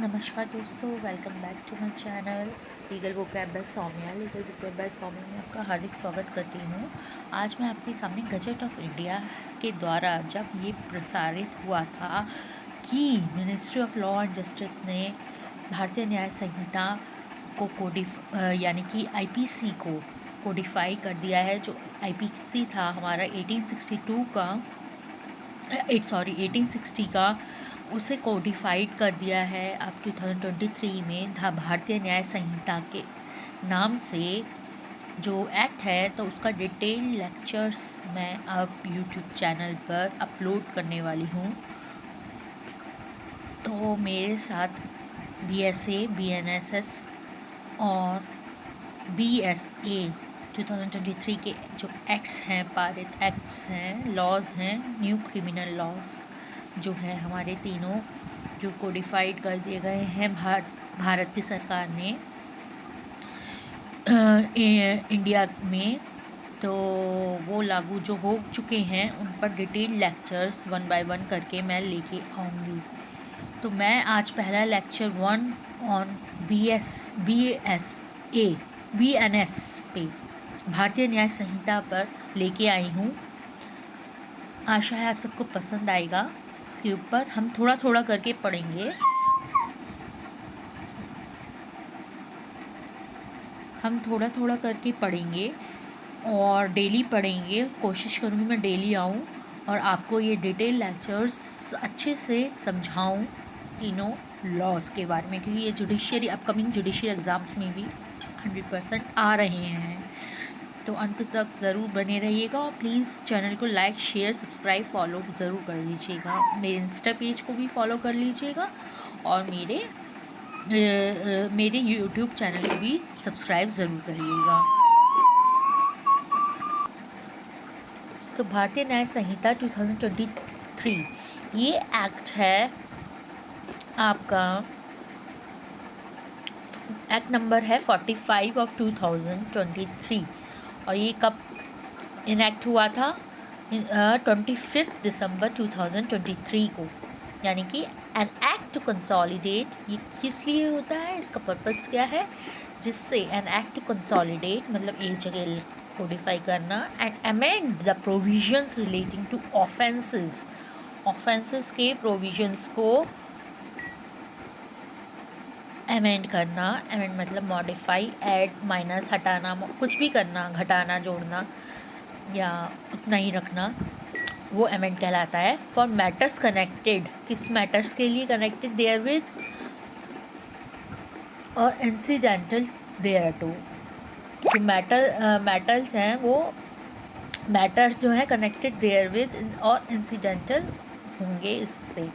नमस्कार दोस्तों, welcome back to my channel legal vocab by Saumya. Legal vocab by Saumya में आपका हार्दिक स्वागत करती हूँ। आज मैं आपके सामने गजट ऑफ इंडिया के द्वारा जब ये प्रसारित हुआ था कि ministry of law and justice ने भारतीय न्याय संहिता को यानी कि आईपीसी को कोडिफाई कर दिया है। जो आईपीसी था हमारा 1860 का, उसे कोडिफाइड कर दिया है अब 2023 में भारतीय न्याय संहिता के नाम से जो एक्ट है। तो उसका डिटेल लेक्चर्स मैं अब यूट्यूब चैनल पर अपलोड करने वाली हूँ। तो मेरे साथ बीएसए, बीएनएसएस और बीएसए 2023 के जो एक्ट्स हैं, पारित एक्ट्स हैं, लॉज हैं, न्यू क्रिमिनल लॉज जो है हमारे तीनों जो कोडिफाइड कर दिए गए हैं भारत की सरकार ने इंडिया में, तो वो लागू जो हो चुके हैं उन पर डिटेल लेक्चर्स 1 बाय 1 करके मैं लेके आऊँगी। तो मैं आज पहला लेक्चर 1 ऑन बीएनएस पे भारतीय न्याय संहिता पर लेके आई हूँ। आशा है आप सबको पसंद आएगा। इसके ऊपर हम थोड़ा थोड़ा करके पढ़ेंगे। और डेली पढ़ेंगे। कोशिश करूँगी मैं डेली आऊँ और आपको ये डिटेल लेक्चर्स अच्छे से समझाऊँ तीनों लॉज के बारे में, क्योंकि ये अपकमिंग जुडिशियरी एग्ज़ाम्स में भी 100% आ रहे हैं। तो अंत तक ज़रूर बने रहिएगा और प्लीज़ चैनल को लाइक, शेयर, सब्सक्राइब, फॉलो ज़रूर कर लीजिएगा। मेरे इंस्टा पेज को भी फॉलो कर लीजिएगा और मेरे यूट्यूब चैनल को भी सब्सक्राइब ज़रूर करिएगा। तो भारतीय न्याय संहिता 2023 ये एक्ट है आपका, एक्ट नंबर है 45 ऑफ 2023 और ये कब इनैक्ट हुआ था? 25 दिसंबर 2023 को। यानी कि एन एक्ट टू कंसोलिडेट, ये किस लिए होता है, इसका पर्पस क्या है? जिससे एन एक्ट टू कंसोलिडेट मतलब एक जगह कोडिफाई करना and amend the provisions relating to offences के प्रोविजंस को अमेंड करना। अमेंड मतलब मॉडिफाई, ऐड, माइनस, हटाना, कुछ भी करना, घटाना, जोड़ना या उतना ही रखना, वो अमेंड कहलाता है। फॉर मैटर्स कनेक्टेड, किस मैटर्स के लिए कनेक्टेड देयर विद और इंसिडेंटल देयर टू। जो मैटर्स हैं वो मैटर्स जो है कनेक्टेड देयर विद और इंसिडेंटल होंगे इससे।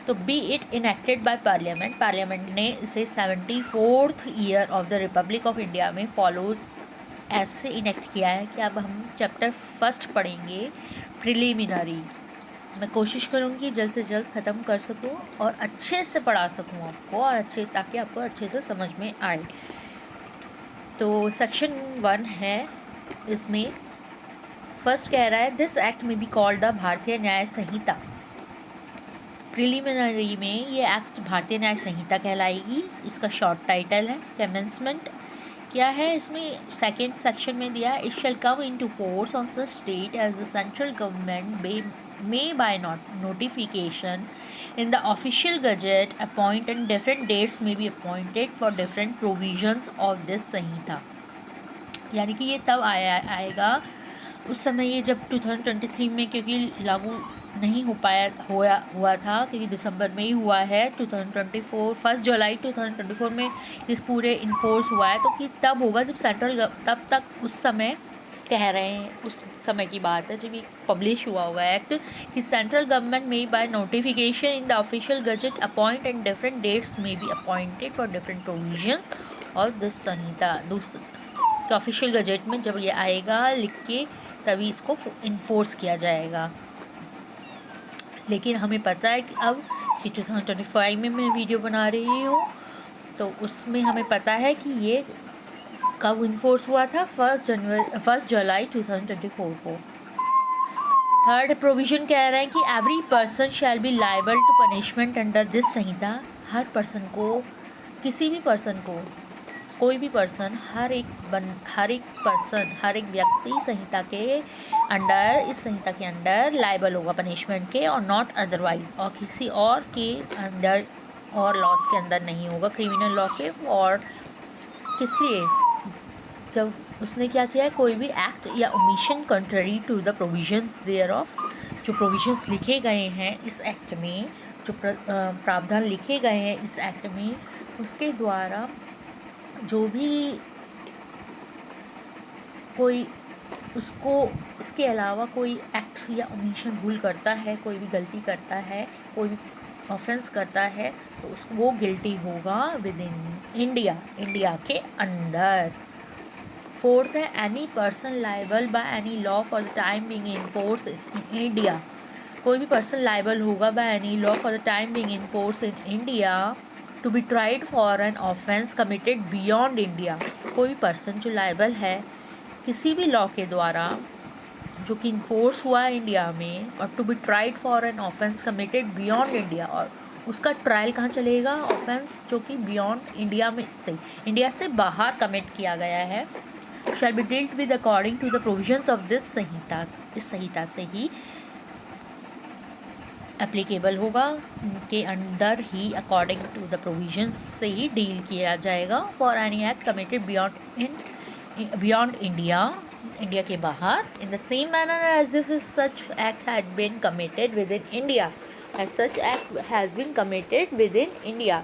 तो B it enacted by parliament ने इसे 74th year of the Republic of India में फॉलोज ऐसे इनेक्ट किया है कि अब हम चैप्टर फर्स्ट पढ़ेंगे, प्रिलिमिनरी। मैं कोशिश करूँगी जल्द से जल्द ख़त्म कर सकूँ और अच्छे से पढ़ा सकूँ आपको, और ताकि आपको अच्छे से समझ में आए। तो सेक्शन 1 है, इसमें फर्स्ट कह रहा है दिस एक्ट में बी कॉल्ड द भारतीय न्याय संहिता। प्रिलिमिनरी में ये एक्ट भारतीय न्याय संहिता कहलाएगी। इसका शॉर्ट टाइटल है। कमेंसमेंट क्या है इसमें? सेकेंड सेक्शन में दिया, it shall come into force on such date as the central government may by notification in the official gazette appoint, and different dates may be appointed for different provisions of this संहिता। यानी कि ये तब आएगा उस समय, ये जब 2023 में, क्योंकि लागू नहीं हुआ था क्योंकि दिसंबर में ही हुआ है। 2024 1 जुलाई 2024 में इस पूरे इन्फोर्स हुआ है। तो कि तब होगा जब तब तक उस समय कह रहे हैं, उस समय की बात है जब ये पब्लिश हुआ एक्ट कि सेंट्रल गवर्नमेंट में by notification in the official gazette appoint and different dates में be appointed for different provision और दिस संहिता। तो ऑफिशियल गजट में जब ये आएगा लिख के तभी इसको इन्फोर्स किया जाएगा। लेकिन हमें पता है कि अब कि 2025 में मैं वीडियो बना रही हूँ, तो उसमें हमें पता है कि ये कब इन्फोर्स हुआ था? 1 जुलाई 2024 को। थर्ड प्रोविज़न कह रहा है कि every person shall be liable to punishment under this Sanhita हर पर्सन को, किसी भी पर्सन को, कोई भी पर्सन, हर एक पर्सन, हर एक व्यक्ति संहिता के अंडर, इस संहिता के अंडर लायबल होगा पनिशमेंट के, और नॉट अदरवाइज, और किसी और के अंडर और लॉस के अंदर नहीं होगा, क्रिमिनल लॉ के। और किस लिए? जब उसने क्या किया है, कोई भी एक्ट या omission contrary to the provisions thereof, जो प्रोविजंस लिखे गए हैं इस एक्ट में, जो प्रावधान लिखे गए हैं इस एक्ट में, उसके द्वारा जो भी कोई उसको, इसके अलावा कोई एक्ट या ओमिशन भूल करता है, कोई भी गलती करता है, कोई भी ऑफेंस करता है, तो वो गिल्टी होगा विद इन इंडिया के अंदर। फोर्थ है any person liable by any law for the time being in force in India. कोई भी पर्सन लाइबल होगा by any law for the time being in force in India to be tried for an offence committed beyond India. कोई भी person जो liable है किसी भी law के द्वारा जो कि इन्फोर्स हुआ है इंडिया में, और to be tried for an offence committed beyond India, और उसका ट्रायल कहाँ चलेगा? ऑफेंस जो कि बियॉन्ड इंडिया में से, इंडिया से बाहर कमिट किया गया है, shall be dealt with according to the provisions of this Sanhita. इस संहिता से ही एप्लीकेबल होगा, के अंदर ही अकॉर्डिंग टू द प्रोविजंस से ही डील किया जाएगा for any act committed beyond India के बाहर, in the same manner as if such act had been committed within India, as such act has been committed within India.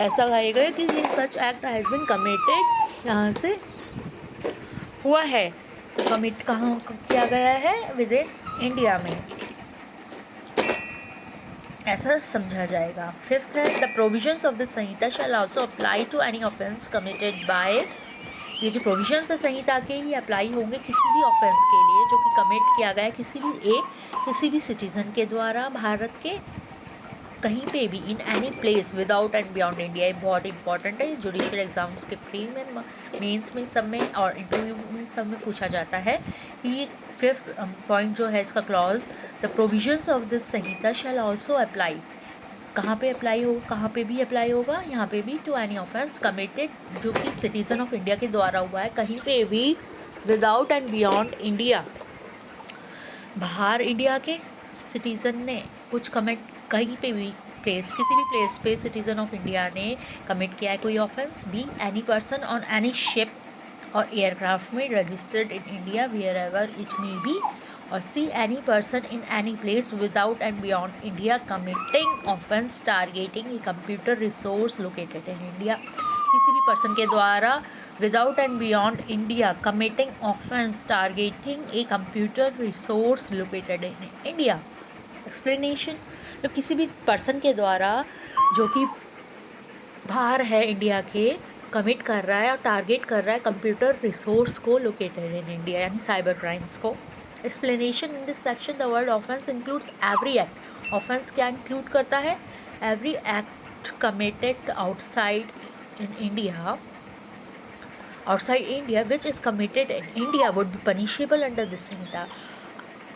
ऐसा कहेगा कि such act has been committed, यहाँ से हुआ है, commit कहाँ किया गया है? विद इन इंडिया में, ऐसा समझा जाएगा। फिफ्थ है the provisions of the Sanhita shall also apply to any offence committed by. ये जो प्रोविजंस है संहिता के, ये अप्लाई होंगे किसी भी ऑफेंस के लिए जो कि कमिट किया गया है किसी भी सिटीज़न के द्वारा भारत के कहीं पे भी, इन any place without and beyond India. ये बहुत इंपॉर्टेंट है, जुडिशियल एग्जाम्स के प्री में, मेंस में, सब में, और इंटरव्यू में सब में पूछा जाता है कि फिफ्थ पॉइंट जो है इसका clause, the provisions of this Samhita shall also apply. कहाँ पे अप्लाई हो, कहाँ पे भी अप्लाई होगा, यहाँ पे भी, टू एनी ऑफेंस कमिटेड जो कि सिटीज़न ऑफ इंडिया के द्वारा हुआ है, कहीं पे भी, विदाउट एंड बियॉन्ड इंडिया। बाहर इंडिया के सिटीज़न ने कुछ कमिट, कहीं पे भी प्लेस, किसी भी प्लेस पे सिटीज़न ऑफ इंडिया ने कमिट किया है कोई offence, be any person on any ship और एयरक्राफ्ट में registered in India wherever it may be, और C any person in any place without and beyond India committing offence targeting a computer resource located in India. किसी भी person के द्वारा without and beyond India committing offence targeting a computer resource located in India. Explanation, तो किसी भी person के द्वारा जो कि बाहर है इंडिया के, कमिट कर रहा है और टारगेट कर रहा है कंप्यूटर रिसोर्स को लोकेटेड इन इंडिया, यानी साइबर क्राइम्स को। Explanation, in this section the word offence includes every act. Offence क्या इंक्लूड करता है? Every act committed outside India which if committed in India would be punishable under this Sanhita.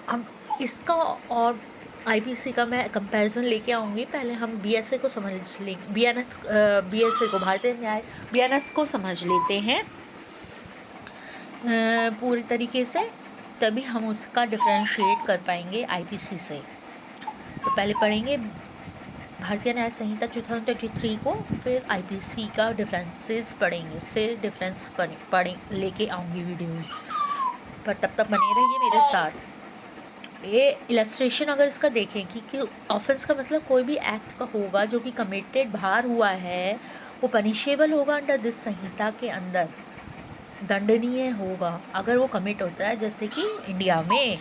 हम इसका और IPC का मैं कंपैरिजन लेके आऊँगी। पहले हम बीएसए को समझ लें, बीएसए को, भारतीय न्याय बीएनएस को समझ लेते हैं पूरी तरीके से, तभी हम उसका डिफरेंशिएट कर पाएंगे आईपीसी से। तो पहले पढ़ेंगे भारतीय न्याय संहिता 2023 को, फिर आईपीसी का डिफरेंसेस पढ़ेंगे, से डिफरेंस पढ़े लेके आऊँगी वीडियोस पर, तब तक बने रहिए मेरे साथ। ये इलस्ट्रेशन अगर इसका देखें कि ऑफेंस का मतलब कोई भी एक्ट का होगा जो कि कमिटेड बाहर हुआ है, वो पनिशेबल होगा अंडर दिस संहिता के अंदर, दंडनीय होगा अगर वो कमिट होता है, जैसे कि इंडिया में।